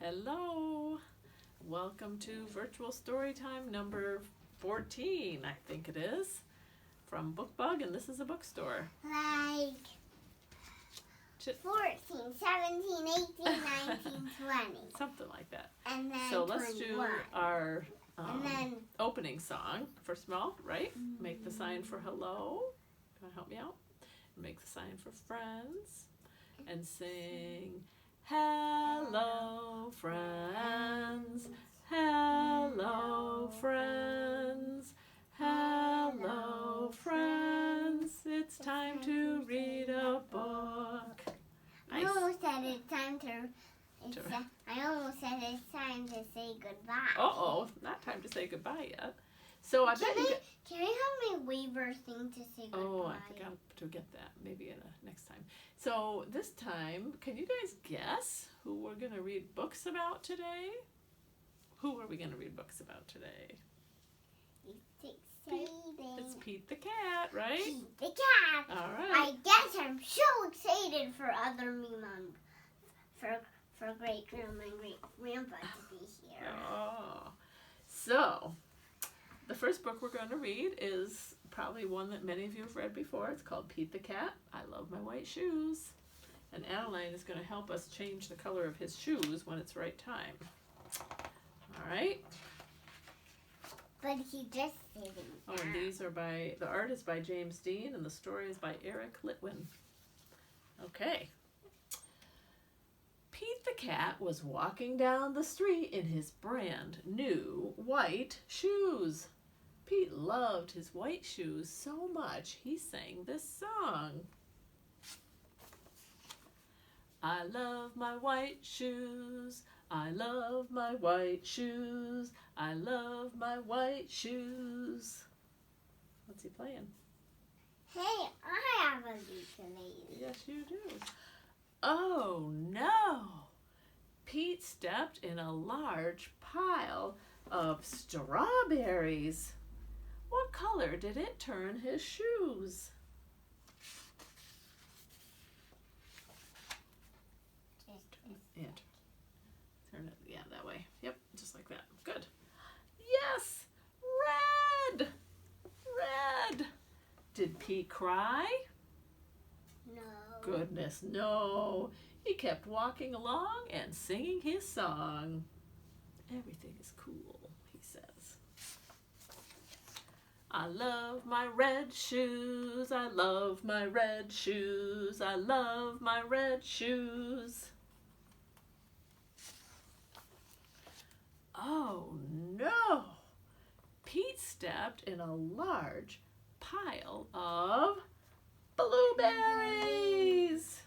Hello, welcome to virtual story time number 14, I think it is, from BookBug, and this is a bookstore. Like 14, 17, 18, 19, 20. Something like that. And then so let's 21. do our And then opening song, first of all, right? Make the sign for hello. You want to help me out? Make the sign for friends. And sing, hello, friends. Hello, friends. Hello, friends. It's time to read a book. I almost said it's time to. I almost said it's time to say goodbye. Uh-oh, not time to say goodbye yet. So I bet you. Can I have my waiver thing to say goodbye? Oh, I forgot to get that. Maybe next time. So this time, can you guys guess who we're going to read books about today? Who are we going to read books about today? It's exciting. It's Pete the cat, right? Pete the cat. All right. I guess I'm so excited for other for great grandma and great grandpa to be here. Oh, so the first book we're going to read is probably one that many of you have read before. It's called Pete the Cat, I Love My White Shoes. And Adeline is going to help us change the color of his shoes when it's right time. All right? But he just didn't. Oh, and these are the art is by James Dean and the story is by Eric Litwin. Okay. Pete the cat was walking down the street in his brand new white shoes. Pete loved his white shoes so much he sang this song. I love my white shoes. I love my white shoes. I love my white shoes. What's he playing? Hey, I have a ukulele. Yes, you do. Oh no! Pete stepped in a large pile of strawberries. What color did it turn his shoes? And turn it, yeah, that way. Yep, just like that. Good. Yes! Red! Red! Did Pete cry? No. Goodness, no. He kept walking along and singing his song. Everything is cool, he says. I love my red shoes. I love my red shoes. I love my red shoes. Oh no! Pete stepped in a large pile of blueberries.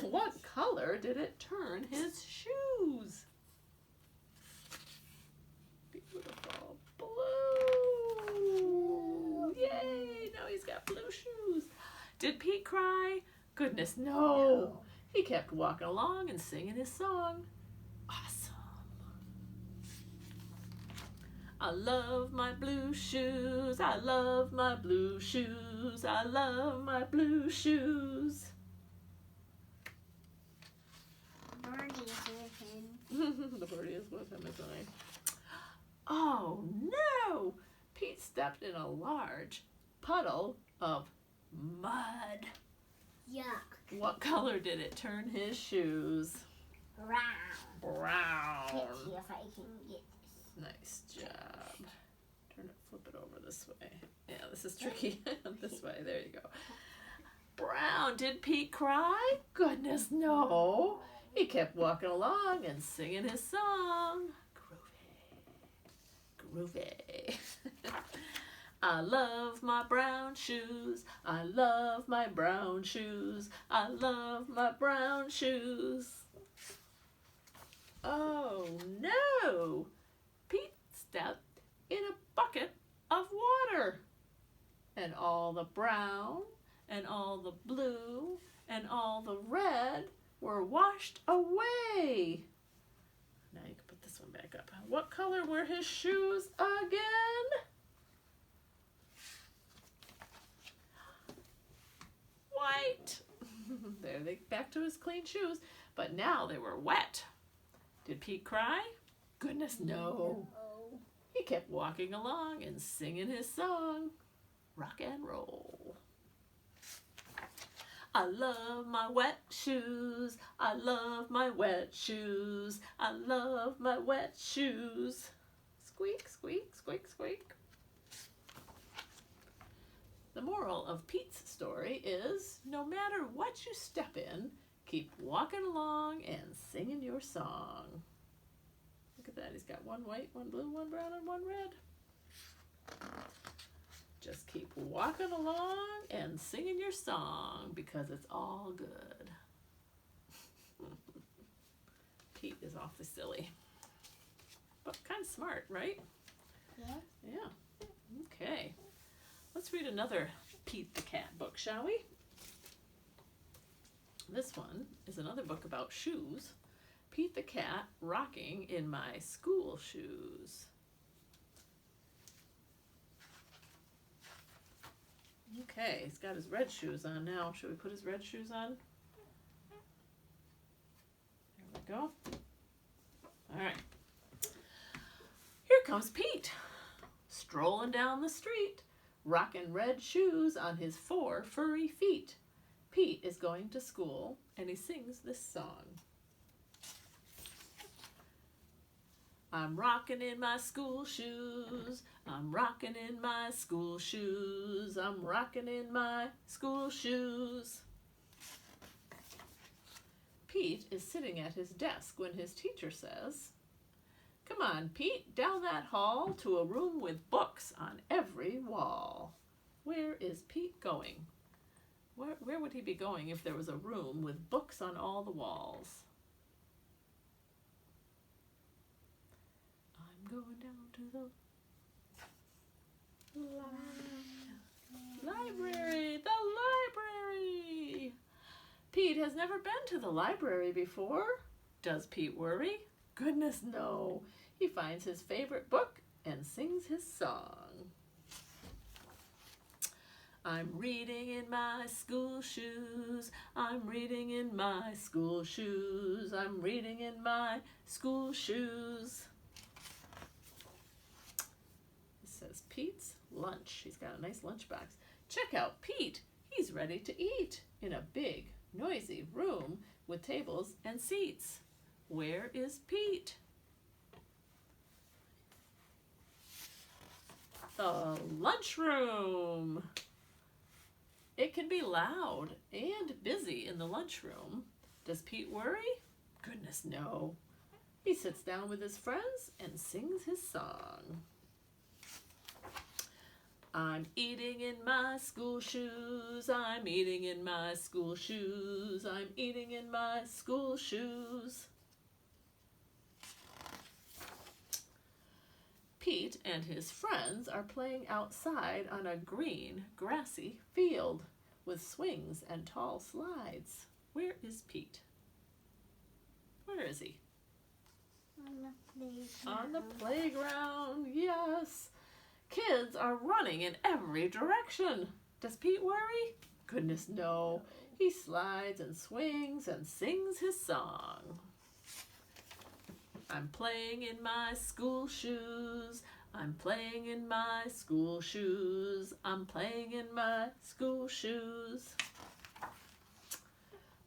What color did it turn his shoes? Beautiful. Blue. Yay! Now he's got blue shoes. Did Pete cry? Goodness, no. He kept walking along and singing his song. Awesome. I love my blue shoes. I love my blue shoes. I love my blue shoes. Birdie is with him. The birdie is with him, isn't he? Oh no! Pete stepped in a large puddle of mud. Yuck. What color did it turn his shoes? Brown. Brown. Let's see if I can get this. Nice job. Flip it over this way. Yeah, this is tricky. This way. There you go. Brown. Did Pete cry? Goodness, no. He kept walking along and singing his song. Groovy. Groovy. I love my brown shoes. I love my brown shoes. I love my brown shoes. Oh no! Pete stepped in a bucket of water. And all the brown and all the blue and all the red were washed away. Now you can put this one back up. What color were his shoes again? White. There they back to his clean shoes, but now they were wet. Did Pete cry? Goodness, no. He kept walking along and singing his song. Rock and roll. I love my wet shoes. I love my wet shoes. I love my wet shoes. Squeak, squeak, squeak, squeak. The moral of Pete's story is, no matter what you step in, keep walking along and singing your song. Look at that, he's got one white, one blue, one brown, and one red. Just keep walking along and singing your song because it's all good. Pete is awfully silly, but kind of smart, right? Yeah. Yeah. Okay. Let's read another Pete the Cat book, shall we? This one is another book about shoes. Pete the Cat rocking in my school shoes. Okay, he's got his red shoes on now. Should we put his red shoes on? There we go. All right. Here comes Pete, strolling down the street, rocking red shoes on his 4 furry feet. Pete is going to school, and he sings this song. I'm rocking in my school shoes. I'm rocking in my school shoes. I'm rocking in my school shoes. Pete is sitting at his desk when his teacher says, "Come on, Pete, down that hall to a room with books on every wall." Where is Pete going? Where would he be going if there was a room with books on all the walls? I'm going down to the library. The library. Pete has never been to the library before. Does Pete worry? Goodness, no. He finds his favorite book and sings his song. I'm reading in my school shoes. I'm reading in my school shoes. I'm reading in my school shoes. It says Pete's lunch. He's got a nice lunchbox. Check out Pete. He's ready to eat in a big, noisy room with tables and seats. Where is Pete? The lunchroom. It can be loud and busy in the lunchroom. Does Pete worry? Goodness, no. He sits down with his friends and sings his song. I'm eating in my school shoes. I'm eating in my school shoes. I'm eating in my school shoes. Pete and his friends are playing outside on a green, grassy field with swings and tall slides. Where is Pete? Where is he? On the playground. On the playground, yes. Kids are running in every direction. Does Pete worry? Goodness, no. He slides and swings and sings his song. I'm playing in my school shoes. I'm playing in my school shoes. I'm playing in my school shoes.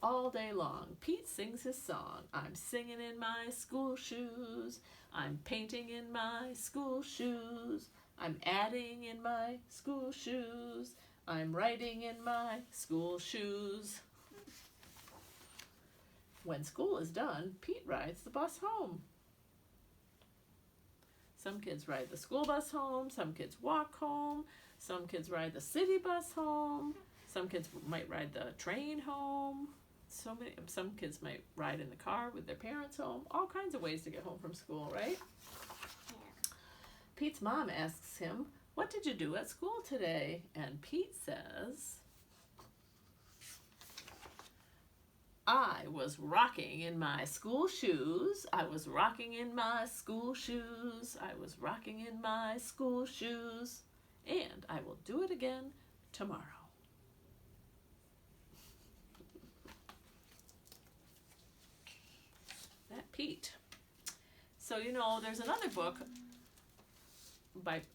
All day long, Pete sings his song. I'm singing in my school shoes. I'm painting in my school shoes. I'm adding in my school shoes. I'm writing in my school shoes. When school is done, Pete rides the bus home. Some kids ride the school bus home. Some kids walk home. Some kids ride the city bus home. Some kids might ride the train home. Some kids might ride in the car with their parents home. All kinds of ways to get home from school, right? Yeah. Pete's mom asks him, "What did you do at school today?" And Pete says, "I was rocking in my school shoes. I was rocking in my school shoes. I was rocking in my school shoes. And I will do it again tomorrow." Pete. So, you know, there's another book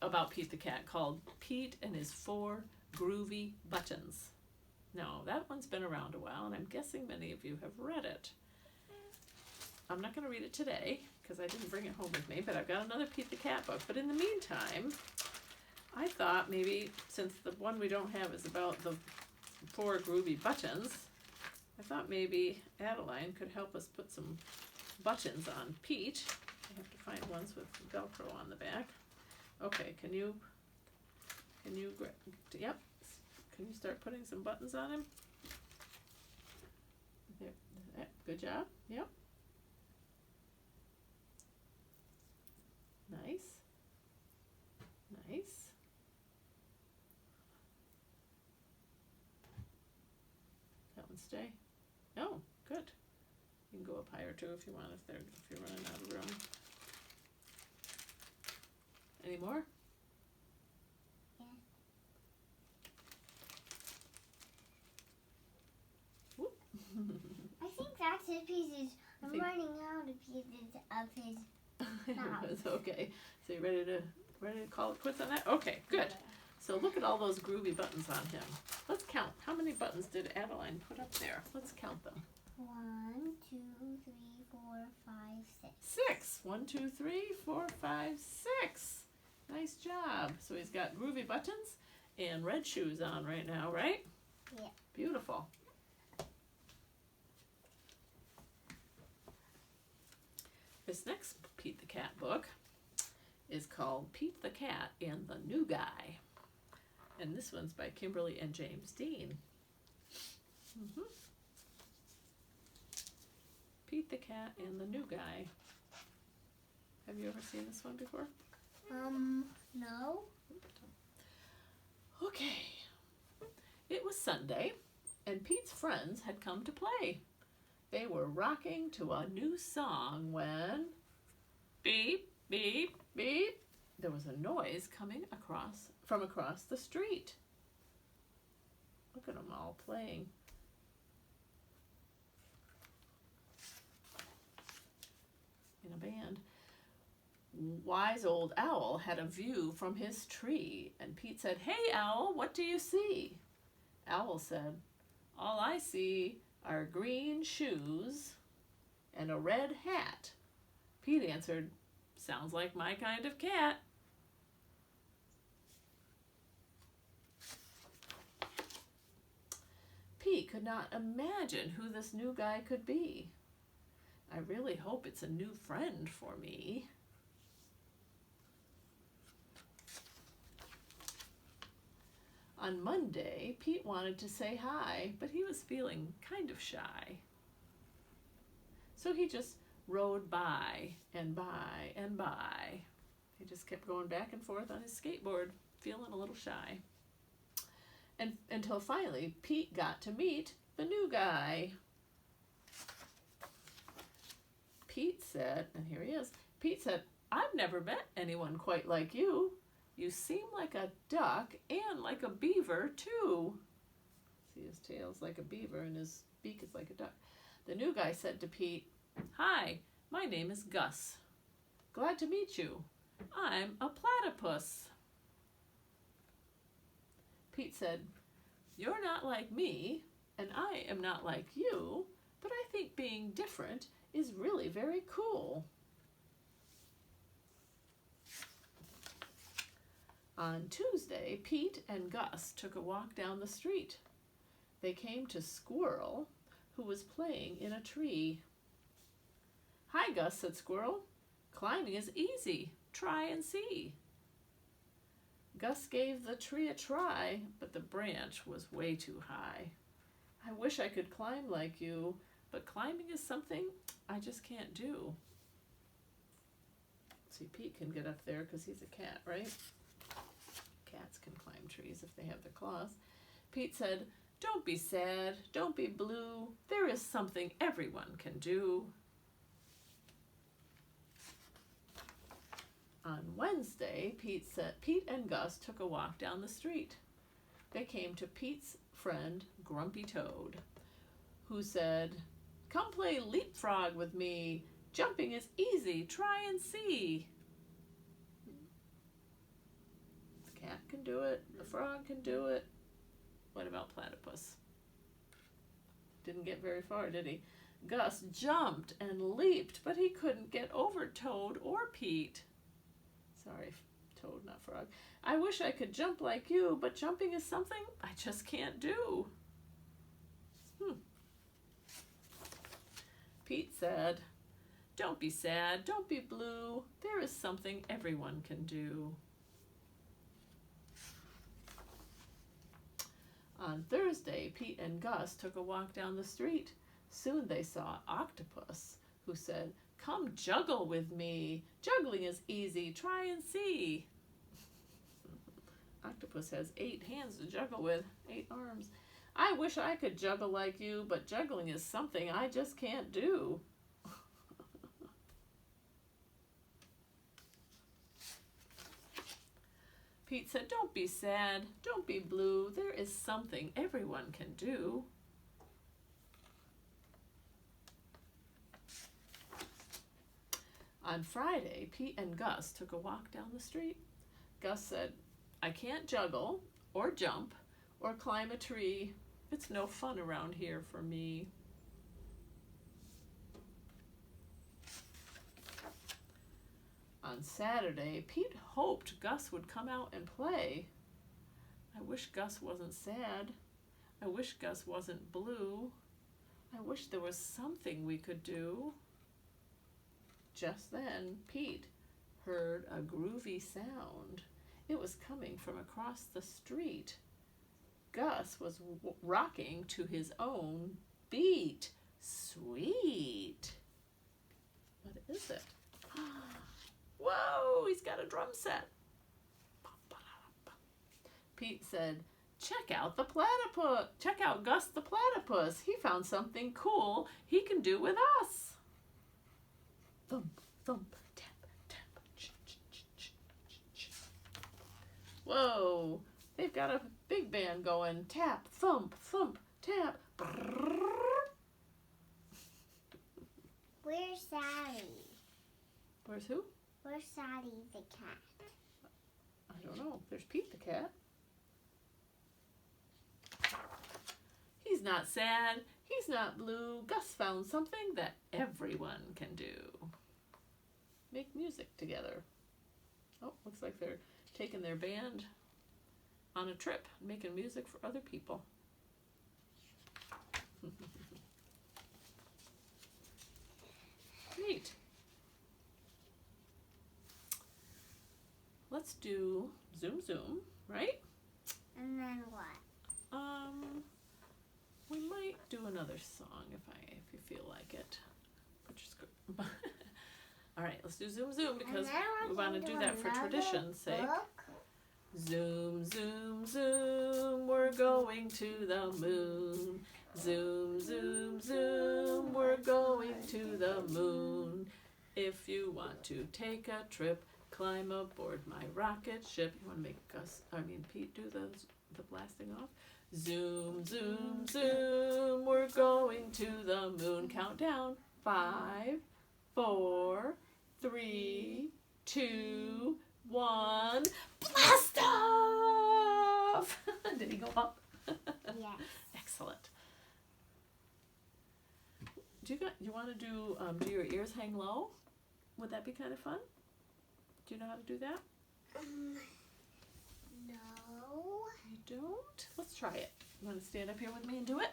about Pete the cat called Pete and His 4 Groovy Buttons. Now, that one's been around a while, and I'm guessing many of you have read it. I'm not going to read it today, because I didn't bring it home with me, but I've got another Pete the cat book. But in the meantime, I thought maybe, since the one we don't have is about the 4 groovy buttons, I thought maybe Adeline could help us put some buttons on Pete. I have to find ones with Velcro on the back. Okay, can you, yep, can you start putting some buttons on him? There, good job, yep. Nice. Nice. That one stay? Oh, good. You can go up higher too if you want, if you're running out of room. Any more? Yeah. Whoop. I think that's his pieces. I'm running out of pieces of his mouth. It's okay. So you ready to call it quits on that? Okay, good. So look at all those groovy buttons on him. Let's count. How many buttons did Adeline put up there? Let's count them. 1, 2, 3, 4, 5, 6. 6. 1, 2, 3, 4, 5, 6. Nice job. So he's got groovy buttons and red shoes on right now, right? Yeah. Beautiful. This next Pete the Cat book is called Pete the Cat and the New Guy. And this one's by Kimberly and James Dean. Pete the Cat and the New Guy. Have you ever seen this one before? No. Okay. It was Sunday, and Pete's friends had come to play. They were rocking to a new song when, beep, beep, beep, there was a noise coming from across the street. Look at them all playing. In a band. Wise old Owl had a view from his tree, and Pete said, "Hey, Owl, what do you see?" Owl said, "All I see are green shoes and a red hat." Pete answered, "Sounds like my kind of cat." Pete could not imagine who this new guy could be. "I really hope it's a new friend for me." On Monday, Pete wanted to say hi, but he was feeling kind of shy. So he just rode by and by and by. He just kept going back and forth on his skateboard, feeling a little shy. And until finally, Pete got to meet the new guy. Pete said, and here he is, Pete said, "I've never met anyone quite like you. You seem like a duck and like a beaver, too." See, his tail's like a beaver and his beak is like a duck. The new guy said to Pete, "Hi, my name is Gus. Glad to meet you. I'm a platypus." Pete said, "You're not like me, and I am not like you, but I think being different is really very cool." On Tuesday, Pete and Gus took a walk down the street. They came to Squirrel, who was playing in a tree. "Hi, Gus," said Squirrel. "Climbing is easy. Try and see." Gus gave the tree a try, but the branch was way too high. "I wish I could climb like you, but climbing is something I just can't do." See, Pete can get up there because he's a cat, right? Cats can climb trees if they have their claws. Pete said, "Don't be sad, don't be blue. There is something everyone can do." On Wednesday, Pete and Gus took a walk down the street. They came to Pete's friend, Grumpy Toad, who said, "Come play leapfrog with me. Jumping is easy. Try and see. The cat can do it. The frog can do it. What about platypus? Didn't get very far, did he? Gus jumped and leaped, but he couldn't get over Toad or Pete. Sorry, Toad, not frog. I wish I could jump like you, but jumping is something I just can't do. Pete said, "Don't be sad, don't be blue. There is something everyone can do." On Thursday, Pete and Gus took a walk down the street. Soon they saw Octopus, who said, "Come juggle with me. Juggling is easy. Try and see." Octopus has 8 hands to juggle with, 8 arms. I wish I could juggle like you, but juggling is something I just can't do. Pete said, "Don't be sad, don't be blue. There is something everyone can do." On Friday, Pete and Gus took a walk down the street. Gus said, "I can't juggle, or jump, or climb a tree. It's no fun around here for me." On Saturday, Pete hoped Gus would come out and play. I wish Gus wasn't sad. I wish Gus wasn't blue. I wish there was something we could do. Just then, Pete heard a groovy sound. It was coming from across the street. Gus was rocking to his own beat. Sweet. What is it? Whoa, he's got a drum set. Pete said, check out the platypus. Check out Gus the platypus. He found something cool he can do with us. Thump, thump, tap, tap. Whoa, they've got a big band going. Tap, thump, thump, tap. Where's Sally? Where's who? Where's Sally the cat? I don't know. There's Pete the cat. He's not sad. He's not blue. Gus found something that everyone can do. Make music together. Oh, looks like they're taking their band on a trip, making music for other people. Neat. Let's do Zoom Zoom, right? And then what? We might do another song if you feel like it. All right, let's do Zoom Zoom because we want to do that for tradition's sake. Zoom, zoom, zoom, we're going to the moon. Zoom, zoom, zoom, we're going to the moon. If you want to take a trip, climb aboard my rocket ship. You want to make Pete do the blasting off? Zoom, zoom, zoom, we're going to the moon. Count down. 5, 4, 3, 2, 1. Blast off! Did he go up? Yes. Excellent. Do you want to do your ears hang low? Would that be kind of fun? Do you know how to do that? No. You don't? Let's try it. You want to stand up here with me and do it?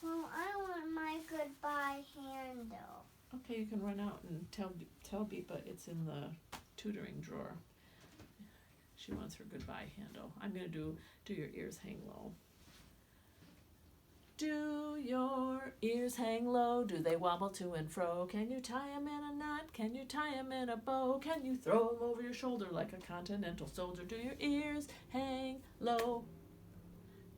Well, I want my goodbye handle. Okay, you can run out and tell Beepa it's in the tutoring drawer. She wants her goodbye handle. I'm going to do your ears hang low. Do your ears hang low? Do they wobble to and fro? Can you tie 'em in a knot? Can you tie 'em in a bow? Can you throw 'em over your shoulder like a continental soldier? Do your ears hang low?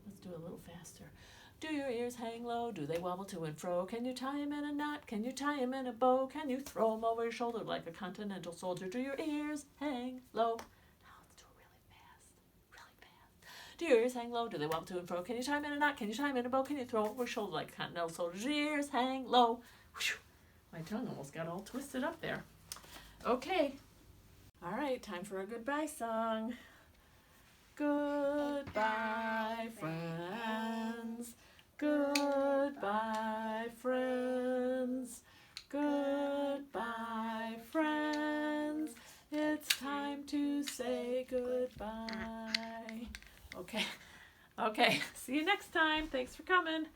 Let's do it a little faster. Do your ears hang low? Do they wobble to and fro? Can you tie 'em in a knot? Can you tie 'em in a bow? Can you throw 'em over your shoulder like a continental soldier? Do your ears hang low? Now let's do it really fast. Really fast. Do your ears hang low? Do they wobble to and fro? Can you tie 'em in a knot? Can you tie 'em in a bow? Can you throw 'em over your shoulder like a continental soldier? Do your ears hang low? My tongue almost got all twisted up there. Okay. All right, time for a goodbye song. Goodbye, friends. Goodbye, friends. Goodbye, friends. It's time to say goodbye. Okay. Okay. See you next time. Thanks for coming.